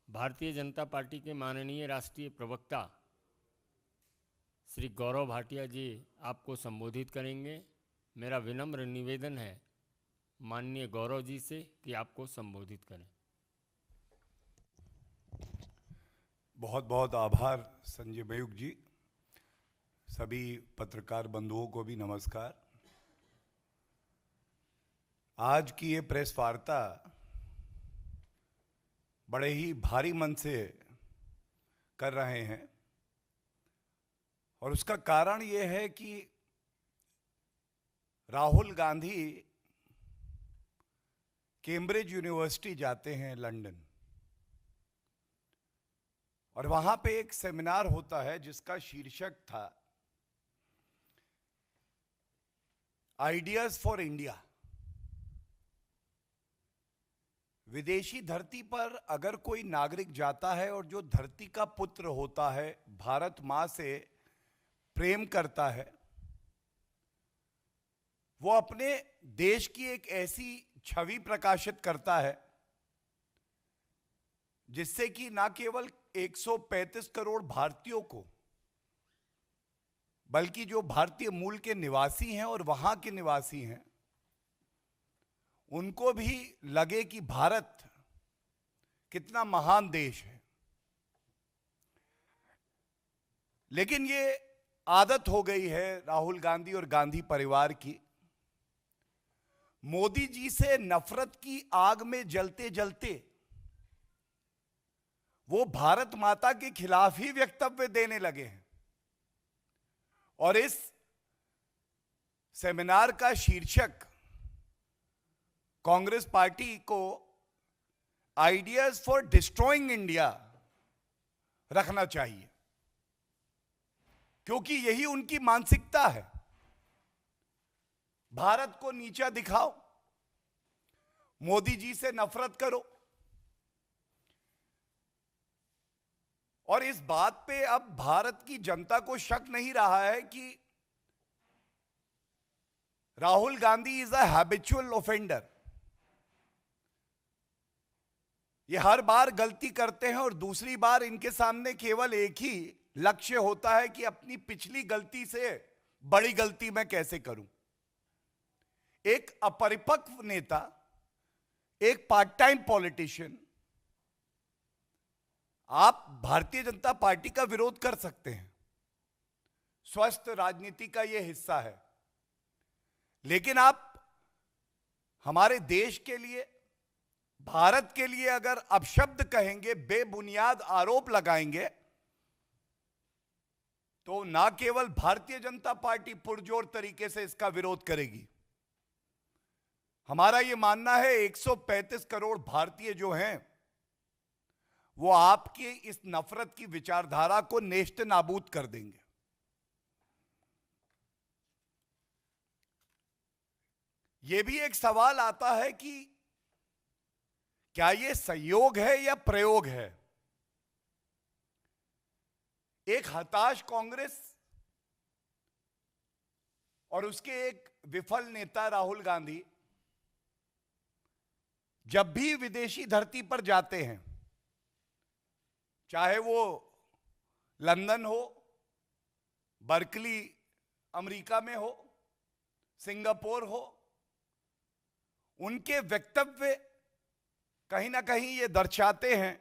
Bharatiya Janata party के माननीय राष्ट्रीय प्रवक्ता श्री गौरव भाटिया जी आपको संबोधित करेंगे। मेरा विनम्र निवेदन है माननीय गौरव जी से कि आपको संबोधित करें। बहुत बहुत आभार संजय मयूख जी। सभी पत्रकार बंधुओं को भी नमस्कार। आज की ये प्रेस वार्ता बड़े ही भारी मन से कर रहे हैं और उसका कारण ये है कि राहुल गांधी कैम्ब्रिज यूनिवर्सिटी जाते हैं लंदन, और वहां पे एक सेमिनार होता है जिसका शीर्षक था आइडियाज फॉर इंडिया। विदेशी धरती पर अगर कोई नागरिक जाता है और जो धरती का पुत्र होता है, भारत मां से प्रेम करता है, वो अपने देश की एक ऐसी छवि प्रकाशित करता है जिससे कि ना केवल 135 करोड़ भारतीयों को, बल्कि जो भारतीय मूल के निवासी हैं और वहां के निवासी हैं, उनको भी लगे कि भारत कितना महान देश है। लेकिन ये आदत हो गई है राहुल गांधी और गांधी परिवार की, मोदी जी से नफरत की आग में जलते जलते वो भारत माता के खिलाफ ही वक्तव्य देने लगे हैं। और इस सेमिनार का शीर्षक कांग्रेस पार्टी को आइडियाज फॉर डिस्ट्रॉइंग इंडिया रखना चाहिए, क्योंकि यही उनकी मानसिकता है। भारत को नीचा दिखाओ, मोदी जी से नफरत करो। और इस बात पे अब भारत की जनता को शक नहीं रहा है कि Rahul Gandhi is a habitual offender. ये हर बार गलती करते हैं और दूसरी बार इनके सामने केवल एक ही लक्ष्य होता है कि अपनी पिछली गलती से बड़ी गलती मैं कैसे करूं। एक अपरिपक्व नेता, एक पार्ट टाइम पॉलिटिशियन, आप भारतीय जनता पार्टी का विरोध कर सकते हैं, स्वस्थ राजनीति का यह हिस्सा है, लेकिन आप हमारे देश के लिए, भारत के लिए अगर अपशब्द कहेंगे, बेबुनियाद आरोप लगाएंगे, तो ना केवल भारतीय जनता पार्टी पुरजोर तरीके से इसका विरोध करेगी। हमारा यह मानना है 135 करोड़ भारतीय जो हैं, वो आपकी इस नफरत की विचारधारा को नेस्त नाबूद कर देंगे। यह भी एक सवाल आता है कि क्या यह संयोग है या प्रयोग है। एक हताश कांग्रेस और उसके एक विफल नेता राहुल गांधी जब भी विदेशी धरती पर जाते हैं, चाहे वो लंदन हो, बर्कली अमेरिका में हो, सिंगापुर हो, उनके वक्तव्य कहीं ना कहीं ये दर्शाते हैं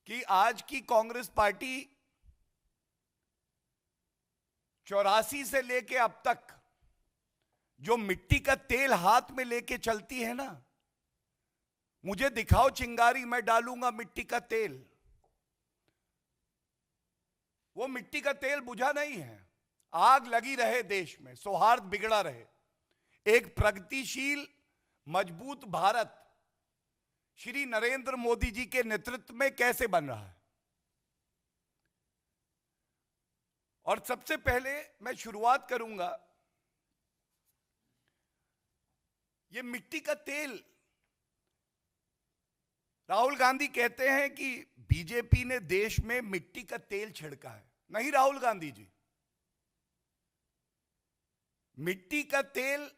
कि आज की कांग्रेस पार्टी 84 से लेके अब तक जो मिट्टी का तेल हाथ में लेके चलती है ना, मुझे दिखाओ चिंगारी, मैं डालूंगा मिट्टी का तेल, वो मिट्टी का तेल बुझा नहीं है। आग लगी रहे देश में, सौहार्द बिगड़ा रहे, एक प्रगतिशील मजबूत भारत श्री नरेंद्र मोदी जी के नेतृत्व में कैसे बन रहा है। और सबसे पहले मैं शुरुआत करूंगा, ये मिट्टी का तेल, राहुल गांधी कहते हैं कि बीजेपी ने देश में मिट्टी का तेल छिड़का है। नहीं राहुल गांधी जी, मिट्टी का तेल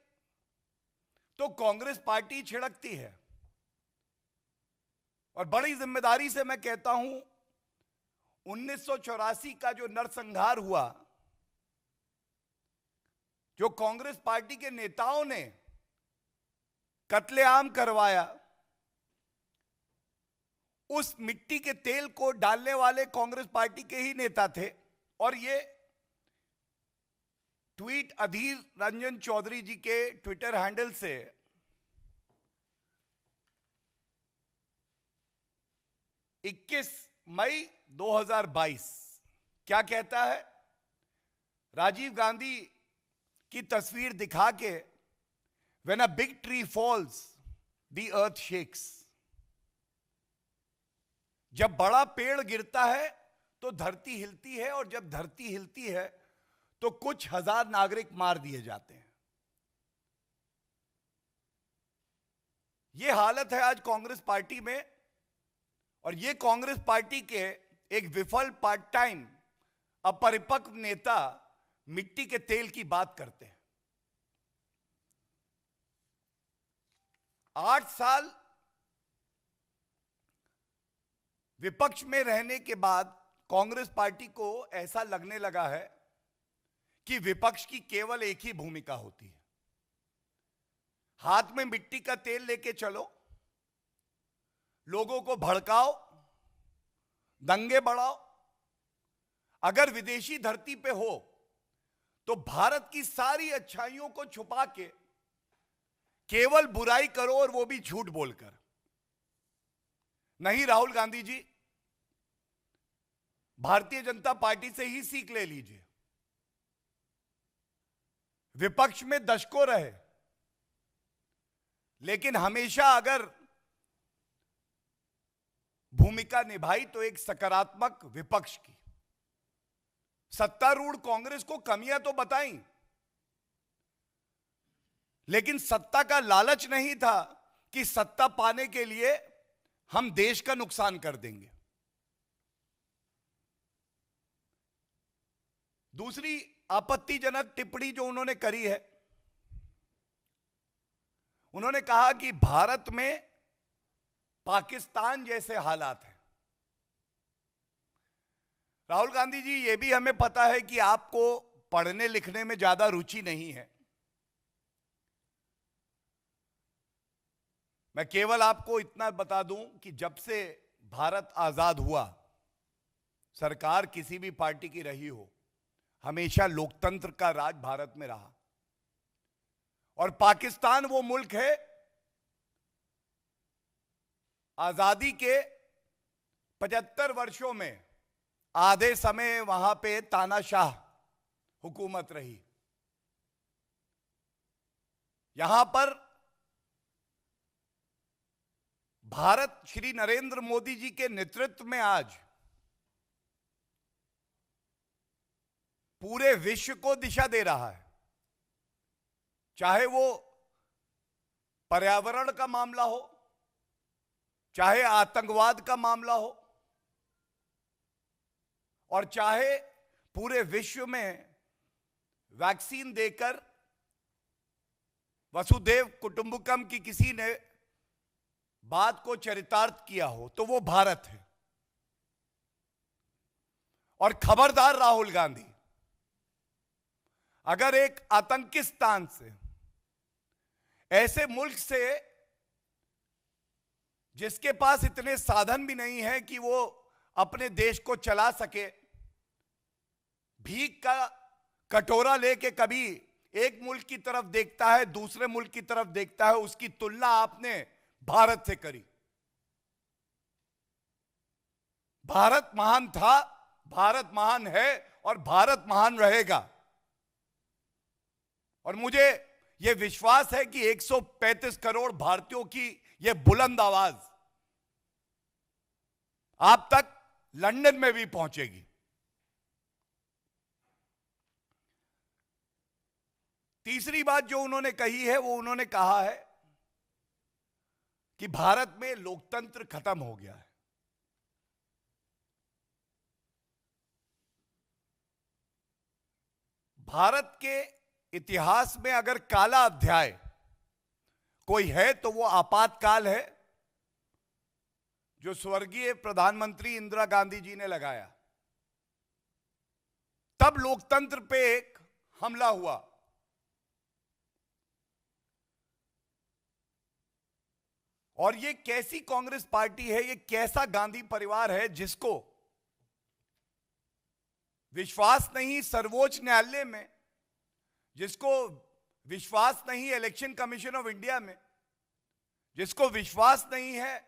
तो कांग्रेस पार्टी छिड़कती है। और बड़ी जिम्मेदारी से मैं कहता हूं, 1984 का जो नरसंहार हुआ, जो कांग्रेस पार्टी के नेताओं ने कत्लेआम करवाया, उस मिट्टी के तेल को डालने वाले कांग्रेस पार्टी के ही नेता थे। और ये ट्वीट अधीर रंजन चौधरी जी के ट्विटर हैंडल से 21 मई 2022 क्या कहता है? राजीव गांधी की तस्वीर दिखा के, when a big tree falls the earth shakes. जब बड़ा पेड़ गिरता है तो धरती हिलती है, और जब धरती हिलती है तो कुछ हजार नागरिक मार दिए जाते हैं। यह हालत है आज कांग्रेस पार्टी में, और यह कांग्रेस पार्टी के एक विफल पार्ट टाइम अपरिपक्व नेता मिट्टी के तेल की बात करते हैं। 8 साल विपक्ष में रहने के बाद कांग्रेस पार्टी को ऐसा लगने लगा है कि विपक्ष की केवल एक ही भूमिका होती है, हाथ में मिट्टी का तेल लेके चलो, लोगों को भड़काओ, दंगे बढ़ाओ। अगर विदेशी धरती पे हो तो भारत की सारी अच्छाइयों को छुपा के केवल बुराई करो, और वो भी झूठ बोलकर। नहीं राहुल गांधी जी, भारतीय जनता पार्टी से ही सीख ले लीजिए। विपक्ष में दशकों रहे, लेकिन हमेशा अगर भूमिका निभाई तो एक सकारात्मक विपक्ष की। सत्तारूढ़ कांग्रेस को कमियां तो बताई, लेकिन सत्ता का लालच नहीं था कि सत्ता पाने के लिए हम देश का नुकसान कर देंगे। दूसरी आपत्तिजनक टिप्पणी जो उन्होंने करी है, उन्होंने कहा कि भारत में पाकिस्तान जैसे हालात हैं। राहुल गांधी जी, यह भी हमें पता है कि आपको पढ़ने लिखने में ज्यादा रुचि नहीं है। मैं केवल आपको इतना बता दूं कि जब से भारत आजाद हुआ, सरकार किसी भी पार्टी की रही हो, हमेशा लोकतंत्र का राज भारत में रहा। और पाकिस्तान वो मुल्क है, आजादी के 75 वर्षों में आधे समय वहां पे तानाशाह हुकूमत रही। यहां पर भारत श्री नरेंद्र मोदी जी के नेतृत्व में आज पूरे विश्व को दिशा दे रहा है, चाहे वो पर्यावरण का मामला हो, चाहे आतंकवाद का मामला हो, और चाहे पूरे विश्व में वैक्सीन देकर वसुधैव कुटुंबकम की किसी ने बात को चरितार्थ किया हो, तो वो भारत है। और खबरदार राहुल गांधी, अगर एक आतंकिस्तान से, ऐसे मुल्क से जिसके पास इतने साधन भी नहीं है कि वो अपने देश को चला सके, भीख का कटोरा लेके कभी एक मुल्क की तरफ देखता है, दूसरे मुल्क की तरफ देखता है, उसकी तुलना आपने भारत से करी। भारत महान था, भारत महान है, और भारत महान रहेगा। और मुझे यह विश्वास है कि 135 करोड़ भारतीयों की यह बुलंद आवाज आप तक लंदन में भी पहुंचेगी। तीसरी बात जो उन्होंने कही है, वो उन्होंने कहा है कि भारत में लोकतंत्र खत्म हो गया है। भारत के इतिहास में अगर काला अध्याय कोई है तो वो आपातकाल है। जो स्वर्गीय प्रधानमंत्री इंदिरा गांधी जी ने लगाया, तब लोकतंत्र पे एक हमला हुआ। और ये कैसी कांग्रेस पार्टी है, ये कैसा गांधी परिवार है जिसको विश्वास नहीं सर्वोच्च न्यायालय में, जिसको विश्वास नहीं इलेक्शन कमीशन ऑफ इंडिया में, जिसको विश्वास नहीं है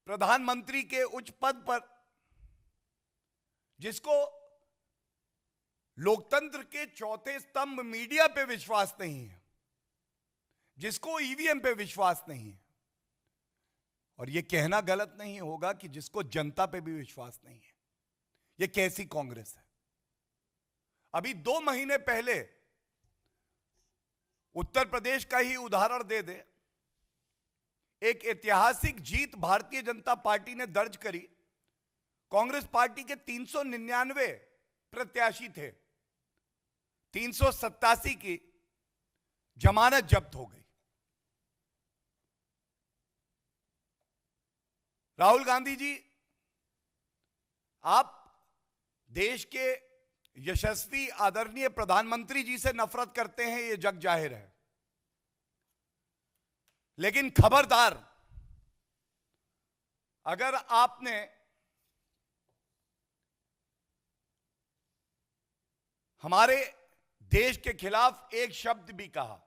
प्रधानमंत्री के उच्च पद पर, जिसको लोकतंत्र के चौथे स्तंभ मीडिया पे विश्वास नहीं है, जिसको ईवीएम पे विश्वास नहीं है, और यह कहना गलत नहीं होगा कि जिसको जनता पे भी विश्वास नहीं है। यह कैसी कांग्रेस है? अभी 2 महीने पहले उत्तर प्रदेश का ही उदाहरण दे दे, एक ऐतिहासिक जीत भारतीय जनता पार्टी ने दर्ज करी। कांग्रेस पार्टी के 399 प्रत्याशी थे, 387 की जमानत जब्त हो गई। राहुल गांधी जी, आप देश के यशस्वी आदरणीय प्रधानमंत्री जी से नफरत करते हैं, यह जग जाहिर है, लेकिन खबरदार, अगर आपने हमारे देश के खिलाफ एक शब्द भी कहा,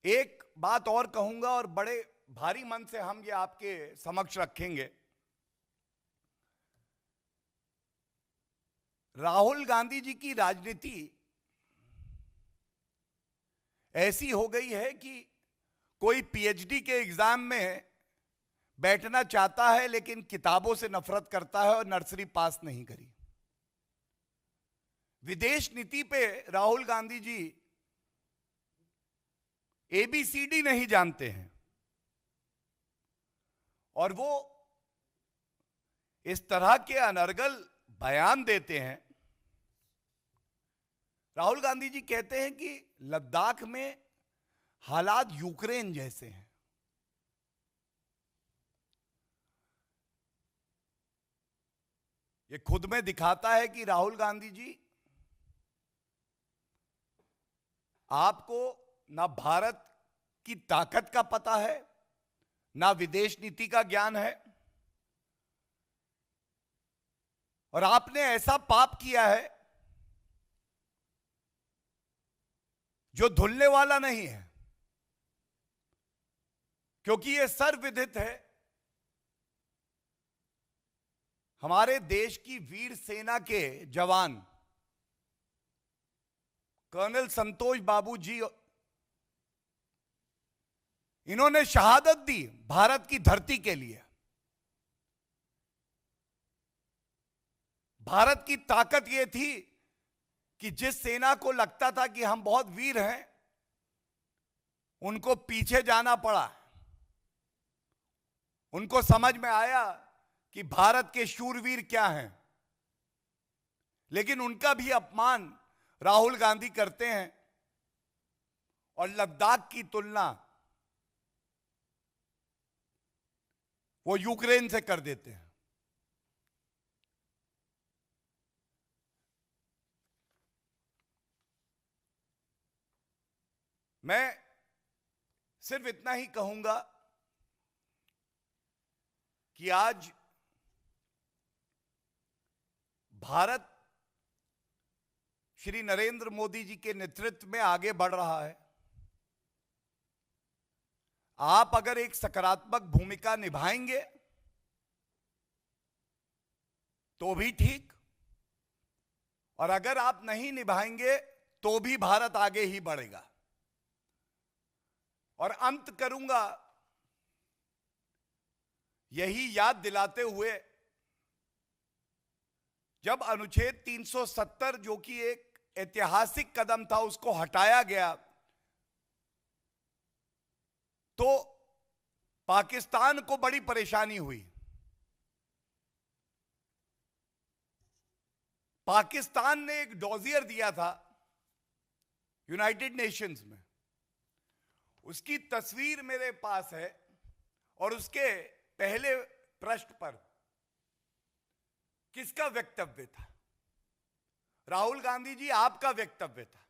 एक बात और कहूंगा और बड़े भारी मन से हम ये आपके समक्ष रखेंगे। राहुल गांधी जी की राजनीति ऐसी हो गई है कि कोई पीएचडी के एग्जाम में बैठना चाहता है लेकिन किताबों से नफरत करता है और नर्सरी पास नहीं करी। विदेश नीति पे राहुल गांधी जी एबीसीडी नहीं जानते हैं, और वो इस तरह के अनर्गल बयान देते हैं। राहुल गांधी जी कहते हैं कि लद्दाख में हालात यूक्रेन जैसे हैं। ये खुद में दिखाता है कि राहुल गांधी जी, आपको ना भारत की ताकत का पता है, ना विदेश नीति का ज्ञान है, और आपने ऐसा पाप किया है जो धुलने वाला नहीं है, क्योंकि यह सर्वविदित है। हमारे देश की वीर सेना के जवान कर्नल संतोष बाबू जी, इन्होंने शहादत दी भारत की धरती के लिए। भारत की ताकत यह थी कि जिस सेना को लगता था कि हम बहुत वीर हैं, उनको पीछे जाना पड़ा। उनको समझ में आया कि भारत के शूरवीर क्या हैं, लेकिन उनका भी अपमान राहुल गांधी करते हैं और लद्दाख की तुलना वो यूक्रेन से कर देते हैं। मैं सिर्फ इतना ही कहूंगा कि आज भारत श्री नरेंद्र मोदी जी के नेतृत्व में आगे बढ़ रहा है। आप अगर एक सकारात्मक भूमिका निभाएंगे तो भी ठीक, और अगर आप नहीं निभाएंगे तो भी भारत आगे ही बढ़ेगा। और अंत करूंगा यही याद दिलाते हुए, जब अनुच्छेद 370 जो कि एक ऐतिहासिक कदम था उसको हटाया गया, तो पाकिस्तान को बड़ी परेशानी हुई। पाकिस्तान ने एक डोजियर दिया था यूनाइटेड नेशंस में। उसकी तस्वीर मेरे पास है और उसके पहले पृष्ठ पर किसका वक्तव्य था? राहुल गांधी जी, आपका वक्तव्य था।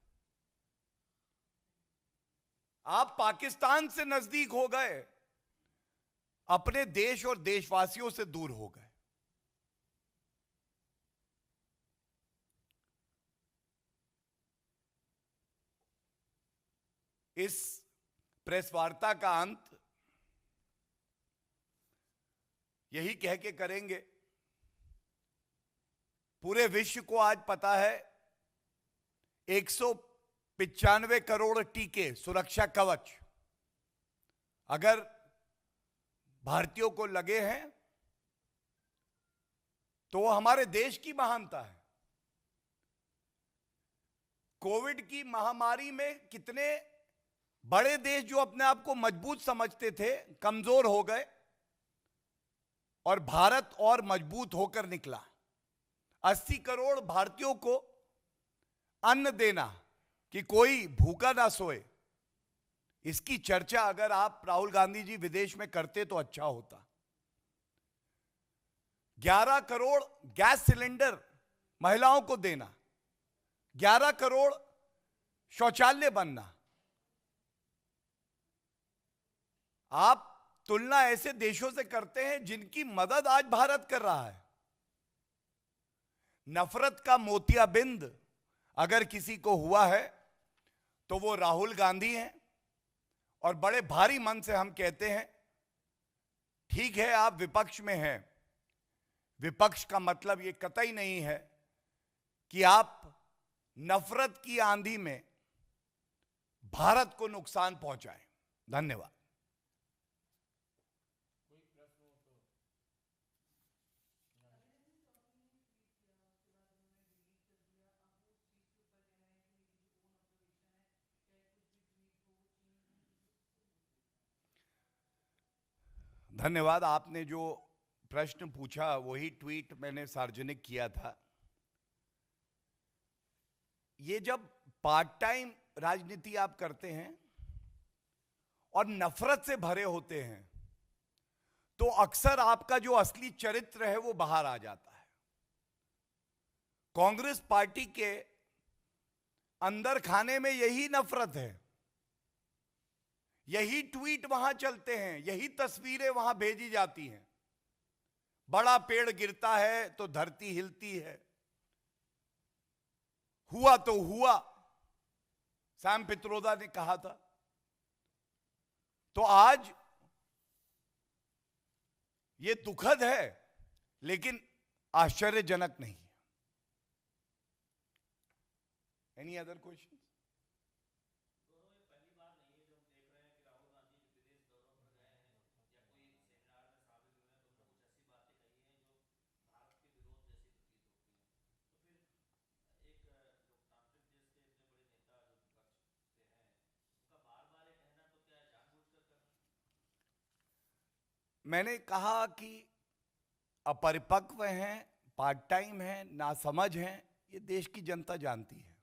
आप पाकिस्तान से नजदीक हो गए, अपने देश और देशवासियों से दूर हो गए। इस प्रेस वार्ता का अंत यही कह के करेंगे, पूरे विश्व को आज पता है 195 करोड़ टीके, सुरक्षा कवच अगर भारतीयों को लगे हैं तो वो हमारे देश की महानता है। कोविड की महामारी में कितने बड़े देश जो अपने आप को मजबूत समझते थे, कमजोर हो गए और भारत और मजबूत होकर निकला। 80 करोड़ भारतीयों को अन्न देना कि कोई भूखा ना सोए, इसकी चर्चा अगर आप राहुल गांधी जी विदेश में करते तो अच्छा होता। 11 करोड़ गैस सिलेंडर महिलाओं को देना, 11 करोड़ शौचालय बनना। आप तुलना ऐसे देशों से करते हैं जिनकी मदद आज भारत कर रहा है। नफरत का मोतियाबिंद अगर किसी को हुआ है तो वो राहुल गांधी हैं। और बड़े भारी मन से हम कहते हैं, ठीक है आप विपक्ष में हैं, विपक्ष का मतलब ये कतई नहीं है कि आप नफरत की आंधी में भारत को नुकसान पहुंचाएं। धन्यवाद। धन्यवाद। आपने जो प्रश्न पूछा वही ट्वीट मैंने सार्वजनिक किया था। ये जब पार्ट टाइम राजनीति आप करते हैं और नफरत से भरे होते हैं तो अक्सर आपका जो असली चरित्र है वो बाहर आ जाता है। कांग्रेस पार्टी के अंदर खाने में यही नफरत है, यही ट्वीट वहां चलते हैं, यही तस्वीरें वहां भेजी जाती हैं। बड़ा पेड़ गिरता है तो धरती हिलती है, हुआ तो हुआ, सैम पित्रोदा ने कहा था। तो आज ये दुखद है लेकिन आश्चर्यजनक नहीं है। Any other question? मैंने कहा कि अपरिपक्व हैं, पार्ट टाइम हैं, नासमझ हैं, ये देश की जनता जानती है।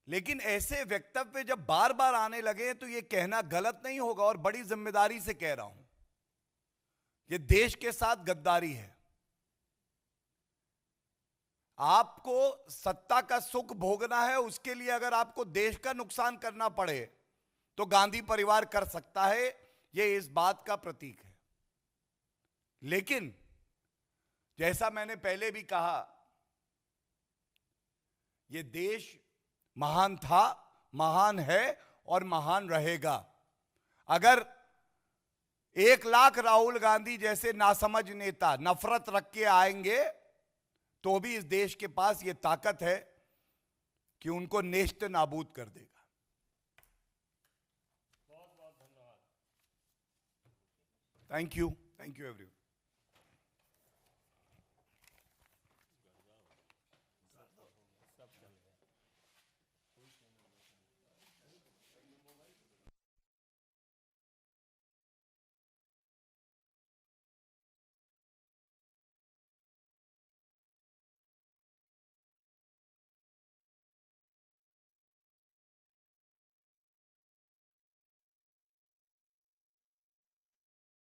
लेकिन ऐसे वक्तव्य जब बार बार आने लगे तो ये कहना गलत नहीं होगा और बड़ी जिम्मेदारी से कह रहा हूं, ये देश के साथ गद्दारी है। आपको सत्ता का सुख भोगना है, उसके लिए अगर आपको देश का नुकसान करना पड़े तो गांधी परिवार कर सकता है, ये इस बात का प्रतीक है। लेकिन जैसा मैंने पहले भी कहा, ये देश महान था, महान है और महान रहेगा। अगर 1 लाख राहुल गांधी जैसे नासमझ नेता नफरत रख के आएंगे तो भी इस देश के पास ये ताकत है कि उनको नेस्त नाबूद कर देगा। Thank you everyone.